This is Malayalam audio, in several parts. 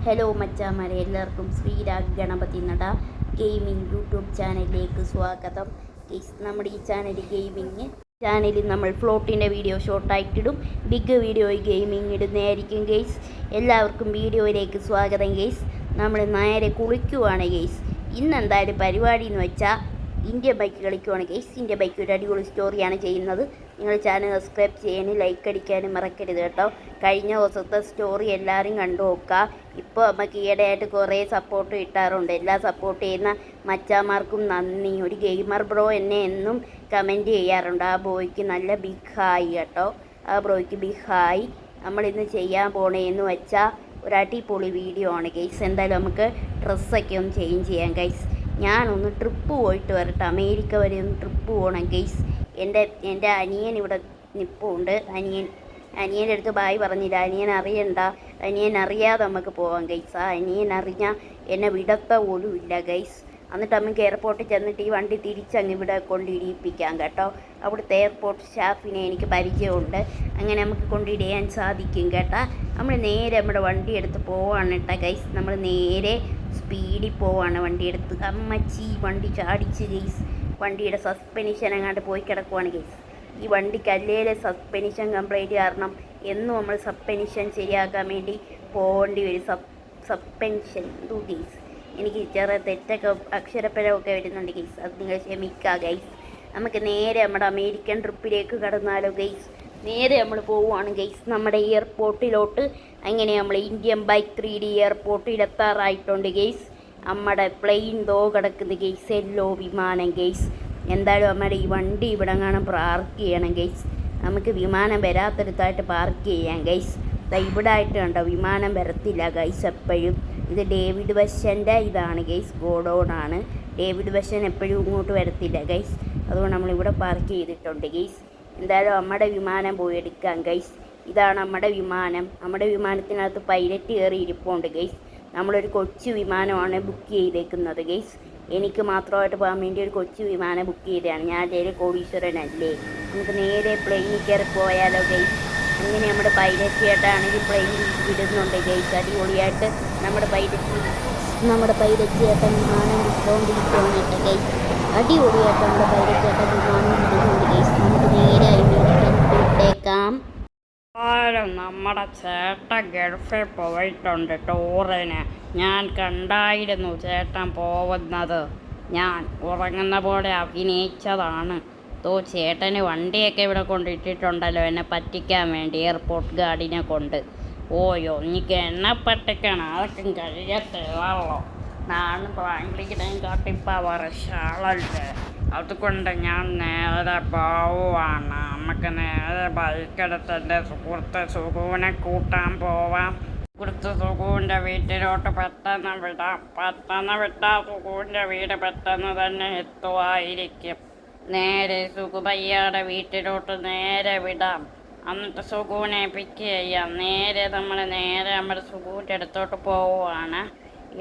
ഹലോ മച്ചാമാരെ, എല്ലാവർക്കും ശ്രീരാഗ് ഗണപതി നട ഗെയിമിംഗ് യൂട്യൂബ് ചാനലിലേക്ക് സ്വാഗതം. നമ്മുടെ ഈ ചാനലിൽ നമ്മൾ ഫ്ലോട്ടിൻ്റെ വീഡിയോ ഷോർട്ടായിട്ടിടും, ബിഗ് വീഡിയോ ഗെയിമിംഗ് ഇടുന്നതായിരിക്കും ഗെയ്സ്. എല്ലാവർക്കും വീഡിയോയിലേക്ക് സ്വാഗതം ഗെയ്സ്. നമ്മൾ നേരെ കുളിക്കുവാണ് ഗെയ്സ്. ഇന്ന് എന്തായാലും പരിപാടി എന്ന് വെച്ചാൽ ഇന്ത്യ ബൈക്ക് കളിക്കുവാണ് ഗെയ്സ്. ഇന്ത്യ ബൈക്ക് ഒരു അടിപൊളി സ്റ്റോറിയാണ് ചെയ്യുന്നത്. നിങ്ങൾ ചാനൽ സബ്സ്ക്രൈബ് ചെയ്യാനും ലൈക്ക് അടിക്കാനും മറക്കരുത് കേട്ടോ. കഴിഞ്ഞ ദിവസത്തെ സ്റ്റോറി എല്ലാവരും കണ്ടു നോക്കുക. ഇപ്പോൾ നമുക്ക് ഈയിടെയായിട്ട് കുറേ സപ്പോർട്ട് കിട്ടാറുണ്ട്. എല്ലാ സപ്പോർട്ട് ചെയ്യുന്ന മച്ചാമാർക്കും നന്ദി. ഒരു ഗെയിമർ ബ്രോ എന്നെ എന്നും കമൻറ്റ് ചെയ്യാറുണ്ട്. ആ ബോയ്ക്ക് നല്ല ബിഗ് ഹായ് കേട്ടോ. ആ ബ്രോയ്ക്ക് ബിഗ് ഹായ്. നമ്മളിന്ന് ചെയ്യാൻ പോണേന്ന് വെച്ചാൽ ഒരു അടിപൊളി വീഡിയോ ആണ് ഗെയ്സ്. എന്തായാലും നമുക്ക് ഡ്രസ്സൊക്കെ ഒന്ന് ചേഞ്ച് ചെയ്യാം ഗെയ്സ്. ഞാനൊന്ന് ട്രിപ്പ് പോയിട്ട് വരട്ടെ. അമേരിക്ക വരെ ഒന്ന് ട്രിപ്പ് പോകണം ഗെയ്സ്. എൻ്റെ അനിയൻ ഇവിടെ നിൽപ്പുണ്ട്. അനിയൻ്റെ അടുത്ത് ബായ് പറഞ്ഞില്ല. അനിയൻ അറിയണ്ട, അനിയൻ അറിയാതെ നമുക്ക് പോവാം ഗൈസ്. ആ അനിയൻ അറിഞ്ഞാൽ എന്നെ വിടത്ത പോലും ഇല്ല ഗൈസ്. എന്നിട്ട് നമുക്ക് എയർപോർട്ടിൽ ചെന്നിട്ട് ഈ വണ്ടി തിരിച്ചങ്ങ് ഇവിടെ കൊണ്ടിടിയിപ്പിക്കാം കേട്ടോ. അവിടുത്തെ എയർപോർട്ട് സ്റ്റാഫിനെ എനിക്ക് പരിചയമുണ്ട്. അങ്ങനെ നമുക്ക് കൊണ്ടിടിയാൻ സാധിക്കും കേട്ടോ. നമ്മൾ നേരെ നമ്മുടെ വണ്ടി എടുത്ത് പോവാണ് കേട്ടോ ഗൈസ്. നമ്മൾ നേരെ സ്പീഡിൽ പോവാണ് വണ്ടി എടുത്ത്. അമ്മച്ചി വണ്ടി ചാടിച്ച് ഗൈസ്. വണ്ടിയുടെ സസ്പെൻഷൻ അങ്ങോട്ട് പോയി കിടക്കുവാണ് ഗൈസ്. ഈ വണ്ടിക്ക് അല്ലേലെ സസ്പെൻഷൻ കംപ്ലൈൻറ്റ് കാരണം എന്നും നമ്മൾ സസ്പെൻഷൻ ശരിയാക്കാൻ വേണ്ടി പോകേണ്ടി വരും. Suspension guys. എനിക്ക് ചെറിയ തെറ്റൊക്കെ അക്ഷരപ്പിഴവൊക്കെ വരുന്നുണ്ട് ഗൈസ്. അത് നിങ്ങൾ ക്ഷമിക്കുക ഗൈസ്. നമുക്ക് നേരെ നമ്മുടെ അമേരിക്കൻ ട്രിപ്പിലേക്ക് കടന്നാലോ ഗൈസ്. നേരെ നമ്മൾ പോവുകയാണ് ഗൈസ് നമ്മുടെ എയർപോർട്ടിലോട്ട്. അങ്ങനെ നമ്മൾ ഇന്ത്യൻ ബൈക്ക് 3D എയർപോർട്ടിൽ എത്താറായിട്ടുണ്ട് ഗൈസ്. നമ്മുടെ പ്ലെയിൻ കിടക്കുന്ന ഗൈസ്, എല്ലോ വിമാനം ഗൈസ്. എന്തായാലും നമ്മുടെ ഈ വണ്ടി ഇവിടെ കാണാൻ പാർക്ക് ചെയ്യണം ഗൈസ്. നമുക്ക് വിമാനം വരാത്തടുത്തായിട്ട് പാർക്ക് ചെയ്യാം ഗൈസ്. ഇവിടെ ആയിട്ട് കണ്ടോ, വിമാനം വരത്തില്ല ഗൈസ് എപ്പോഴും. ഇത് ഡേവിഡ് വശൻ്റെ ഇതാണ് ഗൈസ്, ഗോഡൗണാണ്. ഡേവിഡ് വശൻ എപ്പോഴും ഇങ്ങോട്ട് വരത്തില്ല ഗൈസ്. അതുകൊണ്ട് നമ്മളിവിടെ പാർക്ക് ചെയ്തിട്ടുണ്ട് ഗൈസ്. എന്തായാലും നമ്മുടെ വിമാനം പോയി എടുക്കാം ഗൈസ്. ഇതാണ് നമ്മുടെ വിമാനം. നമ്മുടെ വിമാനത്തിനകത്ത് പൈലറ്റ് കയറി ഇരിപ്പുണ്ട് ഗൈസ്. നമ്മളൊരു കൊച്ചു വിമാനമാണ് ബുക്ക് ചെയ്തേക്കുന്നത് ഗൈസ്. എനിക്ക് മാത്രമായിട്ട് പോകാൻ വേണ്ടി ഒരു കൊച്ചു വിമാനം ബുക്ക് ചെയ്തതാണ്. ഞാൻ അതിൽ കോടീശ്വരനല്ലേ. നമുക്ക് നേരെ പ്ലെയിനിൽ കയറി പോയാലോ ഗൈസ്. അങ്ങനെ നമ്മുടെ പൈലറ്റ് ചേട്ടാണെങ്കിൽ പ്ലെയിൻ വിടുന്നുണ്ട് ഗൈസ്. അടിപൊളിയായിട്ട് നമ്മുടെ പൈലറ്റ് ചേട്ടൻ വിമാനം വിട്ടുകൊണ്ടിരിക്കുകയാണ് കേട്ടോ ഗൈസ്. അടിപൊളിയായിട്ട് നമ്മുടെ പൈലറ്റ് ചേട്ടൻ വിമാനം വിടുന്നുണ്ട് ഗൈസ്. നമുക്ക് നേരെ അതിലേക്ക് വിട്ടേക്കാം. നമ്മുടെ ചേട്ടൻ ഗൾഫിൽ പോയിട്ടുണ്ട് ടൂറിന്. ഞാൻ കണ്ടായിരുന്നു ചേട്ടൻ പോകുന്നത്. ഞാൻ ഉറങ്ങുന്ന പോലെ അഭിനയിച്ചതാണ്. ചേട്ടന് വണ്ടിയൊക്കെ ഇവിടെ കൊണ്ടിട്ടിട്ടുണ്ടല്ലോ എന്നെ പറ്റിക്കാൻ വേണ്ടി, എയർപോർട്ട് ഗാർഡിനെ കൊണ്ട്. ഓയോ എനിക്ക് എന്നെ പറ്റിക്കണം, അതൊക്കെ കഴിയത്തില്ലല്ലോ. ഞാൻ ബാംഗ്ലൂരിനെയും കാട്ടിപ്പോൾ വർഷാളല്ലേ. അതുകൊണ്ട് ഞാൻ നേരെ പോവുകയാണ്. നമുക്ക് നേരെ ബൈക്കെടുത്ത് എൻ്റെ സുഹൃത്ത് സുഖുവിനെ കൂട്ടാൻ പോവാം. സുഹൃത്ത് സുഖുവിൻ്റെ വീട്ടിലോട്ട് പെട്ടെന്ന് വിട്ടാൽ സുഖുവിൻ്റെ വീട് പെട്ടെന്ന് തന്നെ എത്തുമായിരിക്കും. നേരെ സുഖുബയ്യയുടെ വീട്ടിലോട്ട് നേരെ വിടാം. എന്നിട്ട് സുഖുവിനെ പിക്ക് ചെയ്യാം. നമ്മുടെ സുഖുവിൻ്റെ അടുത്തോട്ട് പോവുകയാണ്.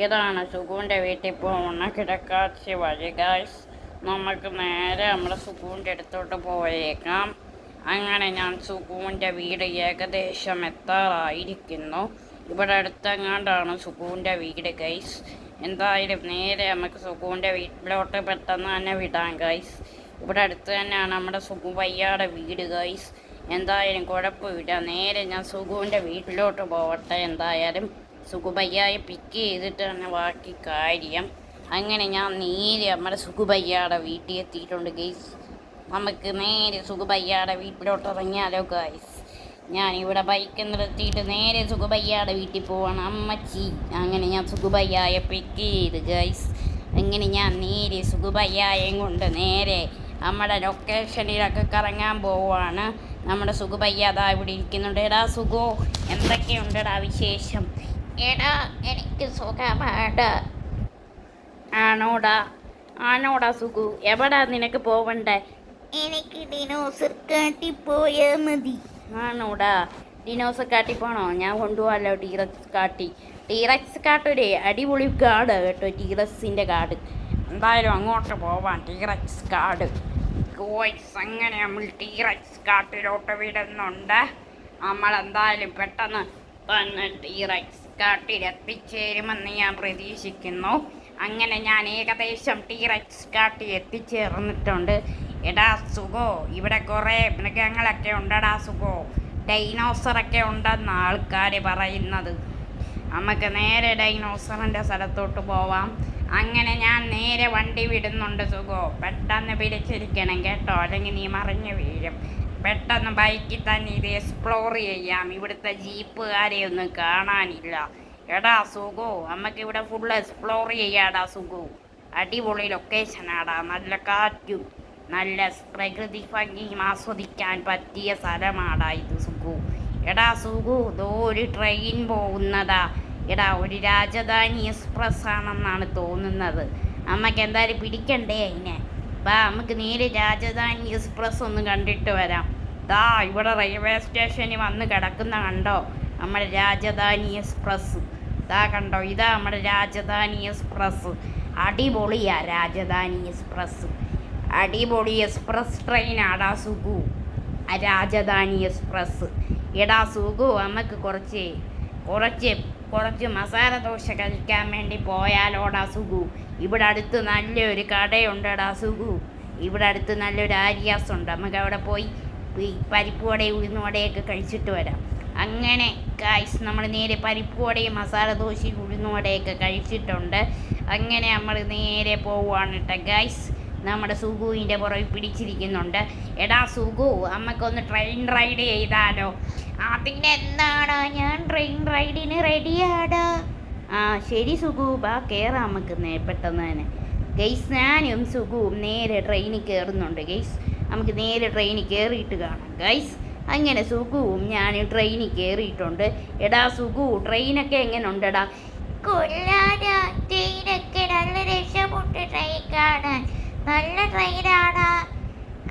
ഇതാണ് സുഖുവിൻ്റെ വീട്ടിൽ പോകുന്ന കിടക്കാച്ചി വഴി ഗൈസ്. നമുക്ക് നേരെ നമ്മുടെ സുഖുവിൻ്റെ അടുത്തോട്ട് പോയേക്കാം. അങ്ങനെ ഞാൻ സുഖുവിൻ്റെ വീട് ഏകദേശം എത്താറായിരിക്കുന്നു. ഇവിടെ അടുത്തെങ്ങാണ്ടാണ് സുഖുവിൻ്റെ വീട് ഗൈസ്. എന്തായാലും നേരെ നമുക്ക് സുഖുവിൻ്റെ വീട്ടിലോട്ട് പെട്ടെന്ന് തന്നെ വിടാം ഗൈസ്. ഇവിടെ അടുത്ത് തന്നെയാണ് നമ്മുടെ സുഖുബയ്യയുടെ വീട് ഗൈസ്. എന്തായാലും കുഴപ്പമില്ല. നേരെ ഞാൻ സുഖുവിൻ്റെ വീട്ടിലോട്ട് പോവട്ടെ. എന്തായാലും സുഖുബയ്യയെ പിക്ക് ചെയ്തിട്ട് തന്നെ ബാക്കി കാര്യം. അങ്ങനെ ഞാൻ നേരെ നമ്മുടെ സുഖുബയ്യയുടെ വീട്ടിൽ എത്തിയിട്ടുണ്ട് ഗൈസ്. നമുക്ക് നേരെ സുഖുബയ്യയുടെ വീട്ടിലോട്ട് ഇറങ്ങിയാലോ ഗൈസ്. ഞാൻ ഇവിടെ ബൈക്ക് നിർത്തിയിട്ട് നേരെ സുഖുബയ്യയുടെ വീട്ടിൽ പോവാണ് അമ്മച്ചി. അങ്ങനെ ഞാൻ സുഖുബയ്യയെ പിക്ക് ചെയ്ത് ഗൈസ്. അങ്ങനെ ഞാൻ നേരെ സുഖുബയ്യയും കൊണ്ട് നേരെ നമ്മുടെ ലൊക്കേഷനിലൊക്കെ കറങ്ങാൻ പോവുകയാണ്. നമ്മുടെ സുഖുബയ്യ അതാ ഇവിടെ ഇരിക്കുന്നുണ്ട്. എടാ സുഖു, എന്തൊക്കെയുണ്ടെടാ വിശേഷം? എടാ എനിക്ക് സുഖമാണ്. ആണോടാ സുഖു? എവിടാ നിനക്ക് പോവണ്ടേ? എനിക്ക് ഡിനോസർ കാട്ടിൽ പോയാൽ മതി. ആണോടാ? ഡിനോസർ കാട്ടി പോണോ? ഞാൻ കൊണ്ടുപോകാമല്ലോ ടീറക്സ് കാട്ടൊരു അടിപൊളി കാട് കേട്ടോ, ടീറക്സിൻ്റെ കാട്. എന്തായാലും അങ്ങോട്ട് പോവാം. ടീറക്സ് കാട് ഗോയ്സ്. അങ്ങനെ നമ്മൾ ടീറക്സ് കാട്ടിലോട്ട് വിടുന്നുണ്ട്. നമ്മളെന്തായാലും പെട്ടെന്ന് തന്നെ ടീറക്സ് കാട്ടിൽ എത്തിച്ചേരുമെന്ന് ഞാൻ പ്രതീക്ഷിക്കുന്നു. അങ്ങനെ ഞാൻ ഏകദേശം ടീറക്സ് കാട്ടിൽ എത്തിച്ചേർന്നിട്ടുണ്ട്. എടാ സുഖോ, ഇവിടെ കുറേ മൃഗങ്ങളൊക്കെ ഉണ്ടടാ സുഖോ, ഡൈനോസറൊക്കെ ഉണ്ടെന്ന് ആൾക്കാർ പറയുന്നത്. നമുക്ക് നേരെ ഡൈനോസറിൻ്റെ സ്ഥലത്തോട്ട് പോവാം. അങ്ങനെ ഞാൻ നേരെ വണ്ടി വിടുന്നുണ്ട് സുഖോ. പെട്ടെന്ന് പിടിച്ചിരിക്കണം കേട്ടോ, അല്ലെങ്കിൽ നീ മറിഞ്ഞു വീഴും. പെട്ടെന്ന് ബൈക്കിൽ തന്നെ ഇത് എക്സ്പ്ലോർ ചെയ്യാം. ഇവിടുത്തെ ജീപ്പുകാരെ ഒന്നും കാണാനില്ല. എടാ സുഖോ, നമുക്കിവിടെ ഫുൾ എക്സ്പ്ലോർ ചെയ്യാടാ സുഖോ. അടിപൊളി ലൊക്കേഷനാടാ, നല്ല കാറ്റും നല്ല പ്രകൃതി ഭംഗിയും ആസ്വദിക്കാൻ പറ്റിയ സ്ഥലമാടാ ഇത് സുഖു. എടാ സുഖു, ഇതോ ഒരു ട്രെയിൻ പോകുന്നതാ. എടാ ഒരു രാജധാനി എക്സ്പ്രസ് ആണെന്നാണ് തോന്നുന്നത്. നമുക്ക് എന്തായാലും പിടിക്കണ്ടേ അതിനെ. വാ നമുക്ക് നേരെ രാജധാനി എക്സ്പ്രസ് ഒന്ന് കണ്ടിട്ട് വരാം. ദാ ഇവിടെ റെയിൽവേ സ്റ്റേഷനിൽ വന്ന് കിടക്കുന്ന കണ്ടോ നമ്മുടെ രാജധാനി എക്സ്പ്രസ്. ദാ കണ്ടോ, ഇതാ നമ്മുടെ രാജധാനി എക്സ്പ്രസ്. അടിപൊളിയാ രാജധാനി എക്സ്പ്രസ്, അടിപൊളി എക്സ്പ്രസ് ട്രെയിനാടാ സുഖു രാജധാനി എക്സ്പ്രസ്. എടാ സുഖു, നമുക്ക് കുറച്ച് കുറച്ച് കുറച്ച് മസാല ദോശ കഴിക്കാൻ വേണ്ടി പോയാലോടാ സുഖു. ഇവിടെ അടുത്ത് നല്ലൊരു കടയുണ്ടടാ സുഖു. ഇവിടെ അടുത്ത് നല്ലൊരു ആര്യാസ് ഉണ്ട്. നമുക്ക് അവിടെ പോയി പരിപ്പ് വടയും ഉഴുന്നുവടയൊക്കെ കഴിച്ചിട്ട് വരാം. അങ്ങനെ ഗൈസ് നമ്മൾ നേരെ പരിപ്പ് വടയും മസാല ദോശയും ഉഴുന്നുവടയൊക്കെ കഴിച്ചിട്ടുണ്ട്. അങ്ങനെ നമ്മൾ നേരെ പോവുകയാണ് കേട്ടോ ഗൈസ്. നമ്മുടെ സുഖുവിൻ്റെ പുറകിൽ പിടിച്ചിരിക്കുന്നുണ്ട്. എടാ സുഖു, നമുക്കൊന്ന് ട്രെയിൻ റൈഡ് ചെയ്താലോ? അതിനെന്താടാ, ഞാൻ ട്രെയിൻ റൈഡിന് റെഡിയാടാ. ആ ശരി സുഖു, ബാ കയറാം നമുക്ക് പെട്ടെന്ന് തന്നെ. ഗൈസ് ഞാനും സുഖുവും നേരെ ട്രെയിനിൽ കയറുന്നുണ്ട് ഗൈസ്. നമുക്ക് നേരെ ട്രെയിനിൽ കയറിയിട്ട് കാണാം ഗൈസ്. അങ്ങനെ സുഖുവും ഞാനും ട്രെയിനിൽ കയറിയിട്ടുണ്ട്. എടാ സുഖു, ട്രെയിനൊക്കെ എങ്ങനെ ഉണ്ടടാ? കൊല്ലാടാ, ട്രെയിനൊക്കെ നല്ല രക്ഷപ്പെട്ട ട്രെയിൻ കാണാൻ, നല്ല ട്രെയിനാണ്.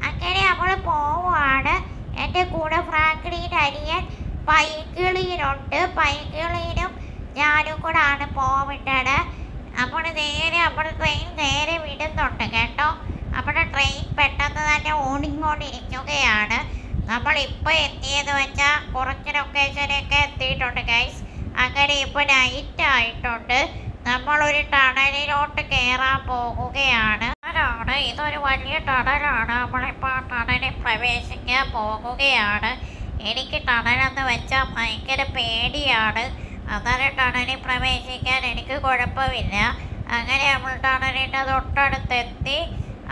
അങ്ങനെ നമ്മൾ പോവുകയാണ്. എൻ്റെ കൂടെ ഫ്രാങ്ക്ലിൻ അനിയൻ പൈങ്കിളിയിലുണ്ട്. പൈങ്കിളിയിലും ഞാനും കൂടെ ആണ് പോവേണ്ടത്. നമ്മൾ ട്രെയിൻ നേരെ വിടുന്നുണ്ട് കേട്ടോ. നമ്മുടെ ട്രെയിൻ പെട്ടെന്ന് തന്നെ ഓടിക്കൊണ്ടിരിക്കുകയാണ്. നമ്മളിപ്പോൾ എത്തിയെന്ന് വെച്ചാൽ കുറച്ച് ലൊക്കേഷനൊക്കെ എത്തിയിട്ടുണ്ട് ഗൈസ്. അങ്ങനെ ഇപ്പോൾ നൈറ്റ് ആയിട്ടുണ്ട്. നമ്മളൊരു ടണലിലോട്ട് കയറാൻ പോകുകയാണ്. ഇതൊരു വലിയ ടണലാണ്. നമ്മളിപ്പോൾ ടണലിൽ പ്രവേശിക്കാൻ പോകുകയാണ്. എനിക്ക് ടണലെന്ന് വെച്ചാൽ ഭയങ്കര പേടിയാണ്. അന്നേരം ടണലിൽ പ്രവേശിക്കാൻ എനിക്ക് കുഴപ്പമില്ല. അങ്ങനെ നമ്മൾ ടണലിൻ്റെ തൊട്ടടുത്തെത്തി.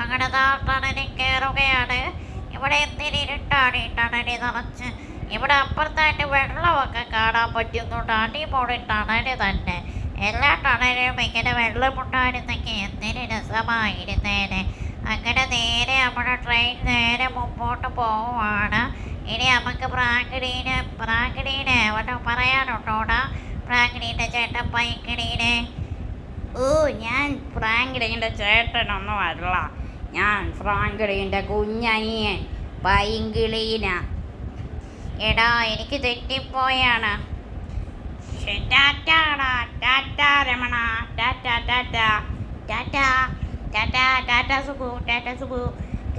അങ്ങനെ ടണലിൽ കയറുകയാണ്. ഇവിടെ എന്തിനിരുട്ടാണ് ഈ ടണലിൽ നിറച്ച്. ഇവിടെ അപ്പുറത്തായിട്ട് വെള്ളമൊക്കെ കാണാൻ പറ്റുന്നുണ്ട്. അടിപൊളി ടണൽ തന്നെ. എല്ലാ ടണലിലും ഇങ്ങനെ വെള്ളമുണ്ടായിരുന്നെങ്കിൽ എന്തിന് രസമായിരുന്നേനെ. അങ്ങനെ നേരെ നമ്മുടെ ട്രെയിൻ നേരെ മുമ്പോട്ട് പോവുകയാണ്. ഇനി നമുക്ക് പ്രാങ്കിടീനെ വല്ല പറയാനുണ്ടോടാ? പ്രാങ്കിടീൻ്റെ ചേട്ടൻ പൈങ്കിടീനെ. ഓ, ഞാൻ ഫ്രാങ്കിടീൻ്റെ ചേട്ടനൊന്നും അല്ല. ഞാൻ ഫ്രാങ്കിടീൻ്റെ കുഞ്ഞനിയൻ പൈങ്കിളീന. എടാ എനിക്ക് തെറ്റിപ്പോയാണ്. ടാറ്റാടാ, ടാറ്റാ രമണ, ടാറ്റാ ടാറ്റാ ടാറ്റാ ടാറ്റാ ടാറ്റാ സുഖു, ടാറ്റാ സുഖു.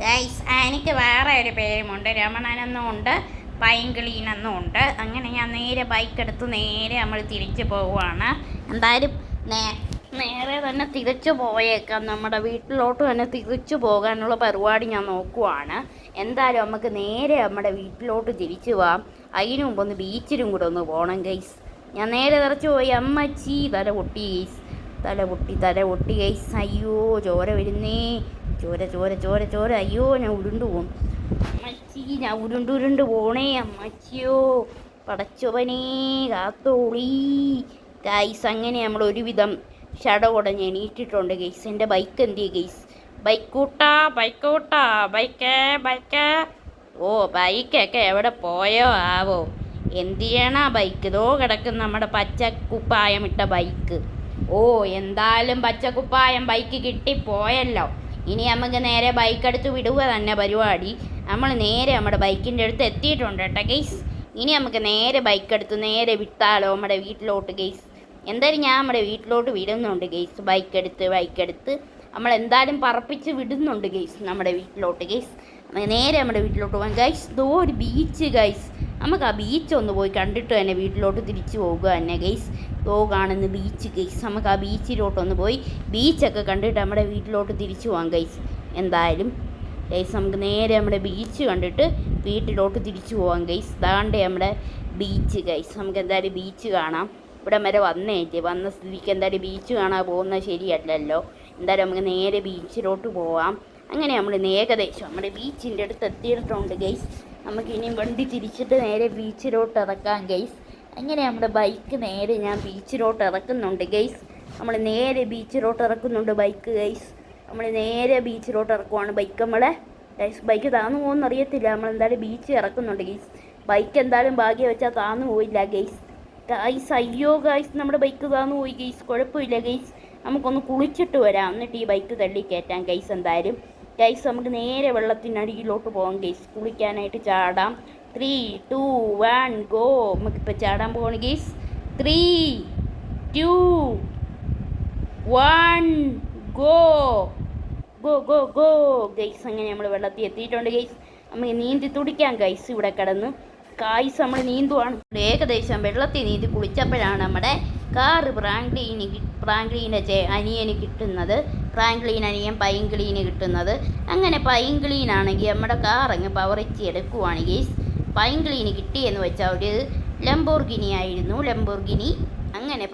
ഗൈസ്, എനിക്ക് വേറെ ഒരു പേരുമുണ്ട്. രമണനെന്നും ഉണ്ട്, പൈങ്കിളീനെന്നും ഉണ്ട്. അങ്ങനെ ഞാൻ നേരെ ബൈക്ക് എടുത്ത് നേരെ നമ്മൾ തിരിച്ചു പോവുകയാണ്. എന്തായാലും നേരെ തന്നെ തിരിച്ചു പോയേക്കാം. നമ്മുടെ വീട്ടിലോട്ട് തന്നെ തിരിച്ചു പോകാനുള്ള പരിപാടി ഞാൻ നോക്കുവാണ്. എന്തായാലും നമുക്ക് നേരെ നമ്മുടെ വീട്ടിലോട്ട് തിരിച്ചു പോവാം. അതിനു മുമ്പ് ഒന്ന് ബീച്ചിലും കൂടെ ഒന്ന് പോകണം ഗൈസ്. ഞാൻ നേരെ നിറച്ചു പോയി. അമ്മച്ചി തല പൊട്ടി ഗൈസ്, തല പൊട്ടി ഗൈസ്. അയ്യോ ചോര വരുന്നേ, ചോര. അയ്യോ ഞാൻ ഉരുണ്ടു പോകും അമ്മച്ചി, ഞാൻ ഉരുണ്ട് പോണേ അമ്മച്ചിയോ. പടച്ചവനേ കാത്തോളി ഗൈസ്. അങ്ങനെ നമ്മൾ ഒരുവിധം ഷടകുടഞ്ഞ് എണീറ്റിട്ടുണ്ട് ഗൈസ്. എൻ്റെ ബൈക്ക് എന്തിയെ ഗൈസ്? ബൈക്കൂട്ടാ ബൈക്ക്. ഓ ബൈക്കൊക്കെ എവിടെ പോയോ ആവോ? എന്ത് ചെയ്യണ ബൈക്ക്? ഇതോ കിടക്കുന്ന നമ്മുടെ പച്ചക്കുപ്പായമിട്ട ബൈക്ക്. ഓ എന്തായാലും പച്ചക്കുപ്പായം ബൈക്ക് കിട്ടിപ്പോയല്ലോ. ഇനി നമുക്ക് നേരെ ബൈക്ക് എടുത്ത് വിടുക തന്നെ പരിപാടി. നമ്മൾ നേരെ നമ്മുടെ ബൈക്കിൻ്റെ അടുത്ത് എത്തിയിട്ടുണ്ട് കേട്ടോ ഗെയ്സ്. ഇനി നമുക്ക് നേരെ ബൈക്ക് എടുത്ത് നേരെ വിട്ടാലോ നമ്മുടെ വീട്ടിലോട്ട് ഗെയ്സ്. എന്തായാലും ഞാൻ നമ്മുടെ വീട്ടിലോട്ട് വിടുന്നുണ്ട് ഗെയ്സ്. ബൈക്ക് എടുത്ത് നമ്മളെന്തായാലും പറപ്പിച്ച് വിടുന്നുണ്ട് ഗെയ്സ് നമ്മുടെ വീട്ടിലോട്ട് ഗെയ്സ്. നേരെ നമ്മുടെ വീട്ടിലോട്ട് പോകാം ഗൈസ്. ഇതോ ഒരു ബീച്ച് ഗൈസ്. നമുക്ക് ആ ബീച്ച് ഒന്ന് പോയി കണ്ടിട്ട് തന്നെ വീട്ടിലോട്ട് തിരിച്ചു പോകുക തന്നെ ഗൈസ്. കാണുന്ന ബീച്ച് ഗൈസ്. നമുക്ക് ആ ബീച്ചിലോട്ടൊന്ന് പോയി ബീച്ചൊക്കെ കണ്ടിട്ട് നമ്മുടെ വീട്ടിലോട്ട് തിരിച്ചു പോകാം ഗൈസ്. എന്തായാലും ഗൈസ് നമുക്ക് നേരെ നമ്മുടെ ബീച്ച് കണ്ടിട്ട് വീട്ടിലോട്ട് തിരിച്ചു പോകാം ഗൈസ്. ദാണ്ടേ നമ്മുടെ ബീച്ച് ഗൈസ്. നമുക്ക് എന്തായാലും ബീച്ച് കാണാം. ഇവിടെ വരെ വന്ന സ്ഥിതിക്ക് എന്തായാലും ബീച്ച് കാണാൻ പോകുന്നത് ശരിയല്ലല്ലോ. എന്തായാലും നമുക്ക് നേരെ ബീച്ചിലോട്ട് പോവാം. അങ്ങനെ നമ്മൾ ഏകദേശം നമ്മുടെ ബീച്ചിൻ്റെ അടുത്ത് എത്തിയിട്ടുണ്ട് ഗൈസ്. നമുക്കിനി വണ്ടി തിരിച്ചിട്ട് നേരെ ബീച്ചിലോട്ട് ഇറക്കാം ഗൈസ്. അങ്ങനെ നമ്മുടെ ബൈക്ക് നേരെ ഞാൻ ബീച്ചിലോട്ട് ഇറക്കുന്നുണ്ട് ഗൈസ്. നമ്മൾ നേരെ ബീച്ചിലോട്ട് ഇറക്കുന്നുണ്ട് ബൈക്ക് ഗൈസ്. നമ്മൾ നേരെ ബീച്ചിലോട്ട് ഇറക്കുവാണ് ബൈക്ക് നമ്മളെ ഗൈസ്. ബൈക്ക് താന്നു പോകുമെന്ന് അറിയത്തില്ല. നമ്മളെന്തായാലും ബീച്ച് ഇറക്കുന്നുണ്ട് ഗൈസ്. ബൈക്ക് എന്തായാലും ഭാഗ്യം വെച്ചാൽ താന്നു പോയില്ല ഗൈസ്. അയ്യോ ഗൈസ്, നമ്മുടെ ബൈക്ക് താന്നു പോയി ഗൈസ്. കുഴപ്പമില്ല ഗൈസ്, നമുക്കൊന്ന് കുളിച്ചിട്ട് വരാം, എന്നിട്ട് ഈ ബൈക്ക് തള്ളി കയറ്റാം ഗൈസ്. എന്തായാലും ഗൈസ് നമുക്ക് നേരെ വെള്ളത്തിനടിയിലോട്ട് പോകാം ഗൈസ്. കുളിക്കാനായിട്ട് ചാടാം. 3, 2, 1 ഗോ. നമുക്കിപ്പോൾ ചാടാൻ പോവാണ് guys. 3, 2, 1 go go go go guys. അങ്ങനെ നമ്മൾ വെള്ളത്തിൽ എത്തിയിട്ടുണ്ട് ഗൈസ്. നമുക്ക് നീന്തി തുടിക്കാം ഗൈസ്. ഇവിടെ കിടന്ന് ഗൈസ് നമ്മൾ നീന്തുവാണ്. ഏകദേശം വെള്ളത്തിൽ നീന്തി കുളിച്ചപ്പോഴാണ് നമ്മുടെ കാറ് പ്രാങ്ക്ലീൻ്റെ അനിയന് കിട്ടുന്നത്. പ്രാങ്ക്ലീൻ അനിയൻ പൈങ്കിളീന് കിട്ടുന്നത്. അങ്ങനെ പൈങ്കിളീനാണെങ്കിൽ നമ്മുടെ കാറങ്ങ് പവറിച്ച് എടുക്കുവാണ് ഗൈസ്. പൈങ്കിളീന് കിട്ടിയെന്ന് വെച്ചാൽ ഒരു ലംബോർഗിനി ആയിരുന്നു. ലംബോർഗിനി. അങ്ങനെ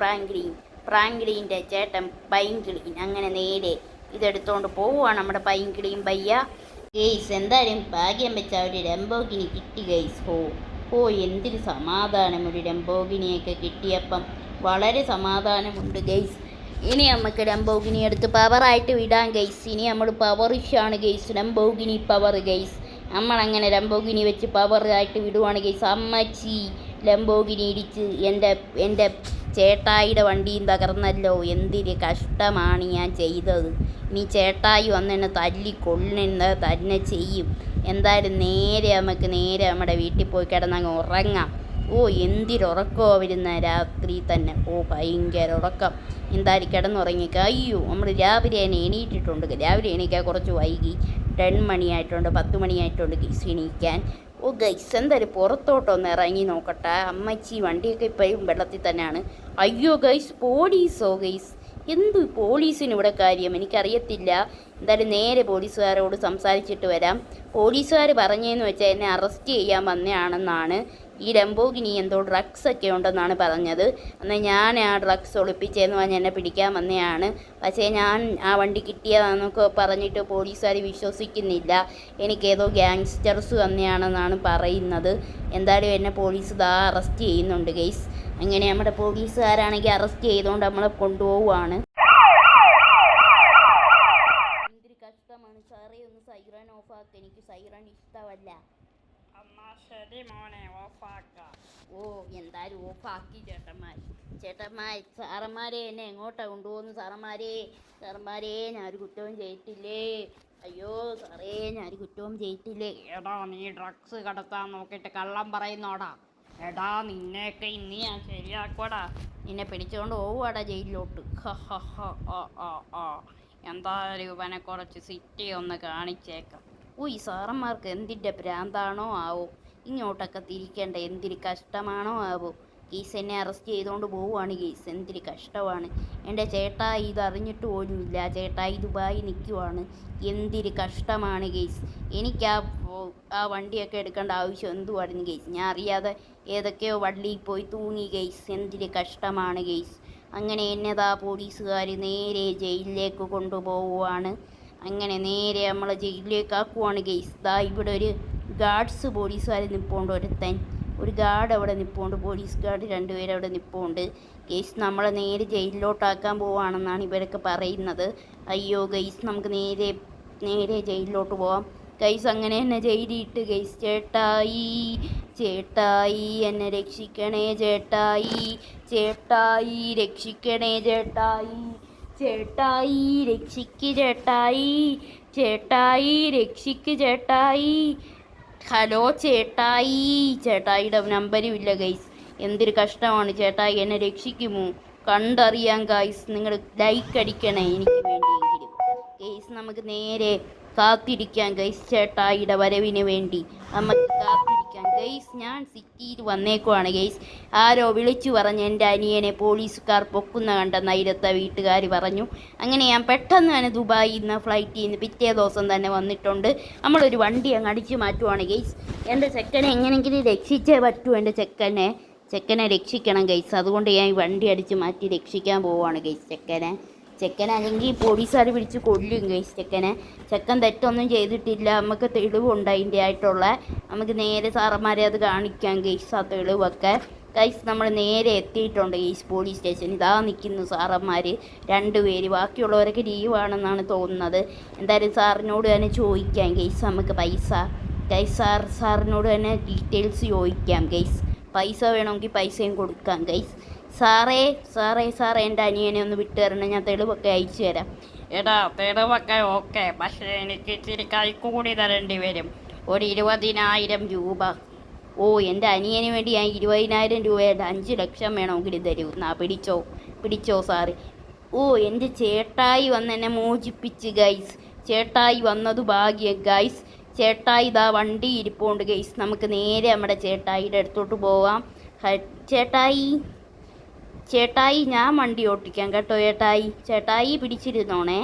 പ്രാങ്ക്ലീൻ്റെ ചേട്ടൻ പൈങ്കിളീൻ അങ്ങനെ നേരെ ഇതെടുത്തോണ്ട് പോവുകയാണ് നമ്മുടെ പൈങ്കിളീൻ പയ്യ ഗൈസ്. എന്തായാലും ഭാഗ്യം വെച്ചാൽ ഒരു ലംബോർഗിനി കിട്ടി ഗൈസ്. എന്തൊരു സമാധാനം, ഒരു ലംബോർഗിനിയൊക്കെ കിട്ടിയപ്പം വളരെ സമാധാനമുണ്ട് ഗൈസ്. ഇനി നമുക്ക് ലംബോർഗിനി എടുത്ത് പവറായിട്ട് വിടാം ഗൈസ്. ഇനി നമ്മൾ പവറിഷാണ് ഗൈസ്. Lamborghini power guys. നമ്മളങ്ങനെ ലംബോർഗിനി വെച്ച് പവറായിട്ട് വിടുവാണ് ഗൈസ്. അമ്മച്ചി ലംബോർഗിനി ഇടിച്ച് എൻ്റെ ചേട്ടായിയുടെ വണ്ടിയും തകർന്നല്ലോ. എന്തൊരു കഷ്ടമാണ് ഞാൻ ചെയ്തത്. ഇനി ചേട്ടായി വന്നെന്നെ തല്ലിക്കൊള്ളുന്നത് തന്നെ ചെയ്യും. എന്തായാലും നേരെ നമ്മുടെ വീട്ടിൽ പോയി കിടന്നങ്ങ് ഉറങ്ങാം. എന്തിനുറക്കമോ വരുന്ന രാത്രി തന്നെ. ഭയങ്കര ഉറക്കം. എന്തായാലും കിടന്നുറങ്ങിക്കുക. അയ്യോ നമ്മൾ രാവിലെ തന്നെ എണീറ്റിട്ടുണ്ട്. രാവിലെ എണീക്കാൻ കുറച്ച് വൈകി. 10 മണിയായിട്ടുണ്ട്, 10 മണിയായിട്ടുണ്ട് ഗൈസ് എണീക്കാൻ. ഗൈസ് എന്തായാലും പുറത്തോട്ടൊന്ന് ഇറങ്ങി നോക്കട്ടെ. അമ്മച്ചി വണ്ടിയൊക്കെ ഇപ്പോഴും വെള്ളത്തിൽ തന്നെയാണ്. അയ്യോ ഗൈസ്, പോലീസോ ഗൈസ്? എന്തു പോലീസിന് ഇവിടെ കാര്യം എനിക്കറിയത്തില്ല. എന്തായാലും നേരെ പോലീസുകാരോട് സംസാരിച്ചിട്ട് വരാം. പോലീസുകാർ പറഞ്ഞതെന്ന് വെച്ചാൽ എന്നെ അറസ്റ്റ് ചെയ്യാൻ വന്നതാണെന്നാണ്. ഈ ലംബോർഗിനി എന്തോ ഡ്രഗ്സ് ഒക്കെ ഉണ്ടെന്നാണ് പറഞ്ഞത്. എന്നാൽ ഞാൻ ആ ഡ്രഗ്സ് ഒളിപ്പിച്ചതെന്ന് പറഞ്ഞ് എന്നെ പിടിക്കാൻ വന്നതാണ്. പക്ഷേ ഞാൻ ആ വണ്ടി കിട്ടിയതാണെന്നൊക്കെ പറഞ്ഞിട്ട് പോലീസുകാർ വിശ്വസിക്കുന്നില്ല. എനിക്കേതോ ഗ്യാങ്സ്റ്റേഴ്സ് വന്നതാണെന്നാണ് പറയുന്നത്. എന്തായാലും എന്നെ പോലീസ് അറസ്റ്റ് ചെയ്യുന്നുണ്ട് ഗൈസ്. അങ്ങനെ നമ്മുടെ പോലീസുകാരാണെങ്കിൽ അറസ്റ്റ് ചെയ്തുകൊണ്ട് നമ്മളെ കൊണ്ടുപോവുകയാണ്. എന്തൊരു കഷ്ടമാണ് സാറേ. ഒന്ന് സൈറൺ ഓഫാക്ക്. എനിക്ക് സൈറൺ ഇഷ്ടമല്ല. ശരി മോനെ, ഓഫാക്കാം. എന്തായാലും ഓഫാക്കി സാറന്മാരെ എന്നെ എങ്ങോട്ടാണ് കൊണ്ടുപോകുന്നു? സാറന്മാരെ ഞാനൊരു കുറ്റവും ചെയ്തിട്ടില്ലേ. അയ്യോ സാറേ, ഞാനൊരു കുറ്റവും ചെയ്തിട്ടില്ലേ. എടാ, നീ ഡ്രഗ്സ് കടത്താൻ നോക്കിയിട്ട് കള്ളം പറയുന്നോടാ. എടാ, നിന്നെയൊക്കെ ഇന്ന് ഞാൻ ശരിയാക്കോടാ. നിന്നെ പിടിച്ചുകൊണ്ട് പോവുകടാ ജയിലിലോട്ട്. എന്തായാലും ഇവനെ കുറച്ച് സിറ്റി ഒന്ന് കാണിച്ചേക്കാം. ഈ സാറന്മാർക്ക് എന്തിൻ്റെ ഭ്രാന്താണോ ആവോ, ഇങ്ങോട്ടൊക്കെ തിരിക്കേണ്ട എന്തിരി കഷ്ടമാണോ ആവോ. കേസ് എന്നെ അറസ്റ്റ് ചെയ്തുകൊണ്ട് പോവുകയാണ് കേസ്. എന്തിരി കഷ്ടമാണ്. എൻ്റെ ചേട്ടായി ഇത് അറിഞ്ഞിട്ട് പോലുമില്ല. ചേട്ടായി ദുബായി നിൽക്കുവാണ്. എന്തിരി കഷ്ടമാണ് കേസ്. എനിക്ക് ആ വണ്ടിയൊക്കെ എടുക്കേണ്ട ആവശ്യം എന്തുവായിരുന്നു കേസ്. ഞാൻ അറിയാതെ ഏതൊക്കെയോ വള്ളിയിൽ പോയി തൂങ്ങി കേസ്. എന്തിരി കഷ്ടമാണ് കേസ്. അങ്ങനെ എന്നതാ പോലീസുകാർ നേരെ ജയിലിലേക്ക് കൊണ്ടുപോവുകയാണ്. അങ്ങനെ നേരെ നമ്മളെ ജയിലിലേക്ക് ആക്കുവാണ് കേസ്. ഇവിടെ ഒരു ഗാർഡ്സ് പോലീസുകാർ നിൽപ്പുണ്ട്. ഒരു ഗാർഡ് അവിടെ നിൽപ്പുണ്ട്. പോലീസ് ഗാർഡ് 2 പേര് അവിടെ നിൽപ്പുണ്ട് കേസ്. നമ്മളെ നേരെ ജയിലിലോട്ടാക്കാൻ പോവുകയാണെന്നാണ് ഇവരൊക്കെ പറയുന്നത്. അയ്യോ ഗൈസ്, നമുക്ക് നേരെ ജയിലിലോട്ട് പോവാം ഗൈസ്. അങ്ങനെ എന്നെ ജയിലിട്ട് ഗൈസ്. ചേട്ടായി എന്നെ രക്ഷിക്കണേ ചേട്ടായി രക്ഷിക്കണേ ചേട്ടായി രക്ഷിക്ക് ചേട്ടായി. ഹലോ ചേട്ടായിയുടെ നമ്പരും ഇല്ല ഗൈസ്. എന്തൊരു കഷ്ടമാണ്. ചേട്ടായി എന്നെ രക്ഷിക്കുമോ? കണ്ടറിയാം ഗൈസ്. നിങ്ങൾ ലൈക്ക് അടിക്കണേ എനിക്ക് വേണ്ടിയെങ്കിലും ഗൈസ്. നമുക്ക് നേരെ കാത്തിരിക്കാം ഗൈസ് ചേട്ടായിയുടെ വരവിന് വേണ്ടി നമുക്ക് കാത്തിരിക്കാം ഗൈസ്. ഞാൻ സിറ്റിയിൽ വന്നേക്കുവാണ് ഗൈസ്. ആരോ വിളിച്ചു പറഞ്ഞ് എൻ്റെ അനിയനെ പോലീസുകാർ പൊക്കുന്ന കണ്ടെന്ന് അയിരത്തെ വീട്ടുകാർ പറഞ്ഞു. അങ്ങനെ ഞാൻ പെട്ടെന്ന് തന്നെ ദുബായിൽ നിന്ന് ഫ്ലൈറ്റിൽ നിന്ന് പിറ്റേ ദിവസം തന്നെ വന്നിട്ടുണ്ട്. നമ്മളൊരു വണ്ടി അങ്ങ് അടിച്ചു മാറ്റുവാണ് ഗൈസ്. എൻ്റെ ചെക്കനെ എങ്ങനെയെങ്കിലും രക്ഷിച്ചേ പറ്റൂ. എൻ്റെ ചെക്കനെ രക്ഷിക്കണം ഗൈസ്. അതുകൊണ്ട് ഞാൻ ഈ വണ്ടി അടിച്ച് മാറ്റി രക്ഷിക്കാൻ പോവുകയാണ് ഗൈസ് ചെക്കനാണെങ്കിൽ പോലീസുകാർ പിടിച്ച് കൊല്ലും ഗൈസ് ചെക്കൻ തെറ്റൊന്നും ചെയ്തിട്ടില്ല. നമുക്ക് തെളിവുണ്ട് അതിൻ്റെ ആയിട്ടുള്ള. നമുക്ക് നേരെ സാറന്മാരെ അത് കാണിക്കാം ഗൈസ്, ആ തെളിവൊക്കെ. ഗൈസ് നമ്മൾ നേരെ എത്തിയിട്ടുണ്ട് ഗൈസ് പോലീസ് സ്റ്റേഷൻ. ഇതാ നിൽക്കുന്നു സാറന്മാർ 2 പേര്. ബാക്കിയുള്ളവരൊക്കെ ലീവാണെന്നാണ് തോന്നുന്നത്. എന്തായാലും സാറിനോട് തന്നെ ചോദിക്കാം ഗൈസ് നമുക്ക് പൈസ. ഗൈസ് സാറിനോട് തന്നെ ഡീറ്റെയിൽസ് ചോദിക്കാം ഗൈസ്. പൈസ വേണമെങ്കിൽ പൈസയും കൊടുക്കാം ഗൈസ്. സാറേ എൻ്റെ അനിയനെ ഒന്ന് വിട്ടു തരണം, ഞാൻ തെളിവൊക്കെ അയച്ചു തരാം. എടാ തെളിവൊക്കെ ഓക്കെ, പക്ഷേ എനിക്ക് ഇച്ചിരി കൈക്കൂടി തരേണ്ടി വരും. ഒരു 20,000 രൂപ. ഓ എൻ്റെ അനിയന് വേണ്ടി ഞാൻ 20,000 രൂപയുടെ 5 ലക്ഷം വേണമെങ്കിൽ തരൂ. എന്നാ പിടിച്ചോ സാറ്. ഓ എൻ്റെ ചേട്ടായി വന്ന് എന്നെ മോചിപ്പിച്ച് ഗൈസ്. ചേട്ടായി വന്നത് ഭാഗ്യം ഗൈസ്. ചേട്ടായി ഇതാ വണ്ടി ഇരിപ്പുണ്ട് ഗൈസ്. നമുക്ക് നേരെ നമ്മുടെ ചേട്ടായിയുടെ അടുത്തോട്ട് പോവാം. ചേട്ടായി ഞാൻ വണ്ടി ഓട്ടിക്കാം കേട്ടോ. ചേട്ടായി പിടിച്ചിരുന്നോണേ.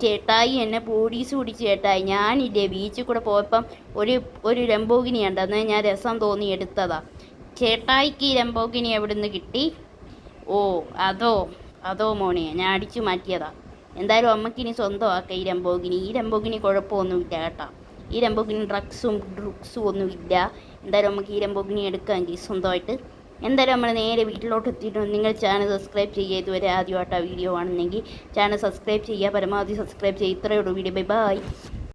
ചേട്ടായി എന്നെ പോലീസ് പിടിച്ച് ചേട്ടായി. ഞാനില്ലേ ബീച്ചിൽ കൂടെ പോയപ്പം ഒരു ലംബോഗിനി ഉണ്ടെന്ന് ഞാൻ രസം തോന്നി എടുത്തതാ. ചേട്ടായിക്ക് ഈ ലംബോഗിനി എവിടെ നിന്ന് കിട്ടി? ഓ അതോ മോനെ, ഞാൻ അടിച്ചു മാറ്റിയതാ. എന്തായാലും അമ്മക്കിനി സ്വന്തമാക്കാം ഈ ലംബോഗിനി കുഴപ്പമൊന്നുമില്ല കേട്ടോ. ഈ ലംബോഗിനി ഡ്രഗ്സും ഒന്നുമില്ല. എന്തായാലും നമുക്ക് ഈ ലംബോഗിനി എടുക്കാമെങ്കിൽ സ്വന്തമായിട്ട്. എന്തായാലും നമ്മൾ നേരെ വീട്ടിലോട്ട് എത്തിയിട്ടുണ്ട്. നിങ്ങൾ ചാനൽ സബ്സ്ക്രൈബ് ചെയ്യുക. ഇതുവരെ ആദ്യമായിട്ട് ആ വീഡിയോ ആണെന്നെങ്കിൽ ചാനൽ സബ്സ്ക്രൈബ് ചെയ്യുക. പരമാവധി സബ്സ്ക്രൈബ് ചെയ്യുക. ഇത്രയേ ഉള്ളൂ വീഡിയോ. ബൈ.